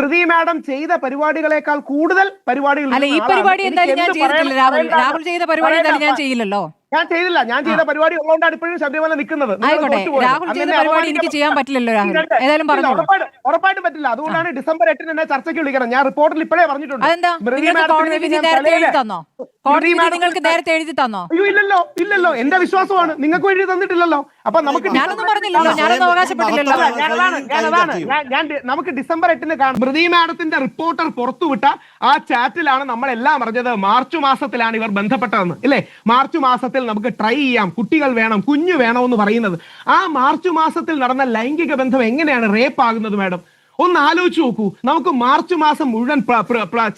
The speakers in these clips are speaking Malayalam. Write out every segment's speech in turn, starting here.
സ്മൃതി മാഡം ചെയ്ത പരിപാടികളെക്കാൾ കൂടുതൽ പരിപാടികൾ അല്ല, ഈ പരിപാടി എന്തായാലും ഞാൻ ചെയ്തിട്ടില്ല. രാഹുൽ ചെയ്ത പരിപാടി എന്തായാലും ഞാൻ ചെയ്യില്ലല്ലോ. ഞാൻ ചെയ്തില്ല. ഞാൻ ചെയ്ത പരിപാടി ഉള്ളതുകൊണ്ടാണ് ഇപ്പോഴും ശബരിമല നിൽക്കുന്നത്. ആയിക്കോട്ടെ, രാഹുൽ ചെയ്ത പരിപാടി എനിക്ക് ചെയ്യാൻ പറ്റില്ലല്ലോ. രാഹുൽ ഏതായാലും പറഞ്ഞു, ഉറപ്പായിട്ടും പറ്റില്ല. അതുകൊണ്ടാണ് ഡിസംബർ 8 എന്നെ ചർച്ചയ്ക്ക് വിളിക്കണം. ഞാൻ റിപ്പോർട്ടിൽ ഇപ്പോഴേ പറഞ്ഞിട്ടുണ്ട്. അതെന്താ, കോടതി വിധി നേരത്തെ എഴുതി തന്നോ? കോടതി വിധി നിങ്ങൾക്ക് നേരത്തെ എഴുതി തന്നോ? അയ്യോ, ഇല്ലല്ലോ. എന്റെ വിശ്വാസമാണ്. നിങ്ങൾക്ക് എഴുതി തന്നിട്ടില്ലല്ലോ. അപ്പൊ നമുക്ക് ഞാനൊന്നും പറഞ്ഞില്ലല്ലോ, ഞാനൊന്നും അവകാശപ്പെട്ടില്ലല്ലോ. നമുക്ക് ഡിസംബർ 8 കാണാം. സ്മൃതി മാഡത്തിന്റെ റിപ്പോർട്ടർ പുറത്തുവിട്ട ആ ചാറ്റിലാണ് നമ്മളെല്ലാം അറിഞ്ഞത്. മാർച്ച് മാസത്തിലാണ് ഇവർ ബന്ധപ്പെട്ടതെന്ന്, ഇല്ലേ? മാർച്ച് മാസത്തിൽ നമുക്ക് ട്രൈ ചെയ്യാം, കുട്ടികൾ വേണം, കുഞ്ഞു വേണമെന്ന് പറയുന്നത്. ആ മാർച്ച് മാസത്തിൽ നടന്ന ലൈംഗിക ബന്ധം എങ്ങനെയാണ് റേപ്പ് ആകുന്നത് മാഡം? ഒന്ന് ആലോചിച്ച് നോക്കൂ. നമുക്ക് മാർച്ച് മാസം മുഴുവൻ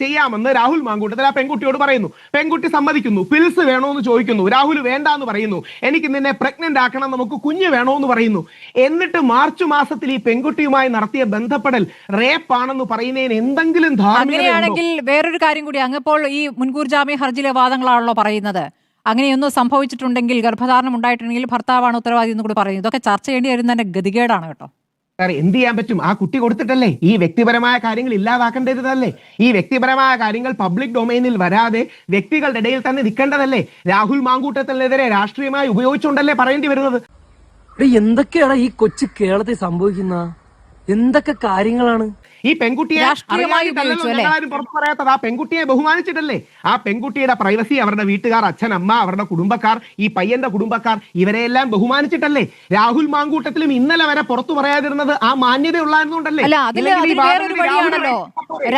ചെയ്യാമെന്ന് രാഹുൽ മാങ്കൂട്ടത്തിൽ ആ പെൺകുട്ടിയോട് പറയുന്നു. പെൺകുട്ടി സമ്മതിക്കുന്നു. പിൽസ് വേണോന്ന് ചോദിക്കുന്നു. രാഹുൽ വേണ്ടാന്ന് പറയുന്നു. എനിക്ക് നിന്നെ പ്രഗ്നന്റ് ആക്കണം, നമുക്ക് കുഞ്ഞ് വേണോന്ന് പറയുന്നു. എന്നിട്ട് മാർച്ച് മാസത്തിൽ ഈ പെൺകുട്ടിയുമായി നടത്തിയ ബന്ധപ്പെടൽ റേപ്പ് ആണെന്ന് പറയുന്നതിന് എന്തെങ്കിലും അങ്ങനെയാണെങ്കിൽ വേറൊരു കാര്യം കൂടി, അങ്ങപ്പോൾ ഈ മുൻകൂർ ജാമ്യ ഹർജിയിലെ വാദങ്ങളാണല്ലോ പറയുന്നത്. അങ്ങനെയൊന്നും സംഭവിച്ചിട്ടുണ്ടെങ്കിൽ, ഗർഭധാരണം ഉണ്ടായിട്ടുണ്ടെങ്കിൽ ഭർത്താവാണ് ഉത്തരവാദി എന്ന് കൂടി പറയുന്നത്. ഇതൊക്കെ ചർച്ച ചെയ്യേണ്ടി വരുന്നതിന്റെ ഗതികേടാണ് കേട്ടോ. എന്ത് ചെയ്യാൻ പറ്റും? ആ കുട്ടി കൊടുത്തിട്ടല്ലേ. ഈ വ്യക്തിപരമായ കാര്യങ്ങൾ ഇല്ലാതാക്കേണ്ടതല്ലേ? ഈ വ്യക്തിപരമായ കാര്യങ്ങൾ പബ്ലിക് ഡൊമൈനിൽ വരാതെ വ്യക്തികളുടെ ഇടയിൽ തന്നെ നിൽക്കേണ്ടതല്ലേ? രാഹുൽ മാങ്കൂട്ടത്തിനെതിരെ രാഷ്ട്രീയമായി ഉപയോഗിച്ചുകൊണ്ടല്ലേ പറയേണ്ടി വരുന്നത്? എന്തൊക്കെയാണ് ഈ കൊച്ചു കേരളത്തിൽ സംഭവിക്കുന്ന? എന്തൊക്കെ കാര്യങ്ങളാണ്? ഈ പെൺകുട്ടിയെ പുറത്തു പറയാത്തത് ആ പെൺകുട്ടിയെ ബഹുമാനിച്ചിട്ടല്ലേ? ആ പെൺകുട്ടിയുടെ പ്രൈവസി, അവരുടെ വീട്ടുകാർ, അച്ഛൻ, അമ്മ, അവരുടെ കുടുംബക്കാർ, ഈ പയ്യന്റെ കുടുംബക്കാർ, ഇവരെയെല്ലാം ബഹുമാനിച്ചിട്ടല്ലേ? രാഹുൽ മാങ്കൂട്ടത്തിലും ഇന്നലെ വരെ പുറത്തു പറയാതിരുന്നത് ആ മാന്യത ഉള്ളായിരുന്നുകൊണ്ടല്ലേ? അല്ല, അതിൽ വേറൊരു വഴിയാണല്ലോ.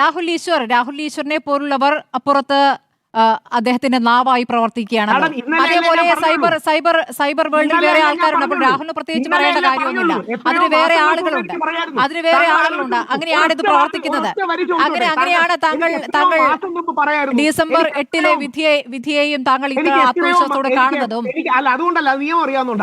രാഹുൽ ഈശ്വറിനെ പോലുള്ളവർ അപ്പുറത്ത് അദ്ദേഹത്തിന്റെ നാവായി പ്രവർത്തിക്കുകയാണ്. അതേപോലെ സൈബർ വേൾഡിൽ വേറെ ആൾക്കാരുണ്ട്. അപ്പോൾ രാഹുലിന് പ്രത്യേകിച്ച് പറയേണ്ട കാര്യമൊന്നുമില്ല. അതിന് വേറെ ആളുകളുണ്ട്. അങ്ങനെയാണ് ഇത് പ്രവർത്തിക്കുന്നത്. അങ്ങനെയാണ് താങ്കൾ ഡിസംബർ 8 വിധിയെയും താങ്കൾ ഇത്ര ആത്മവിശ്വാസത്തോടെ കാണുന്നതും. അതുകൊണ്ടല്ല, നിയമം അറിയാവുന്നതുകൊണ്ട്.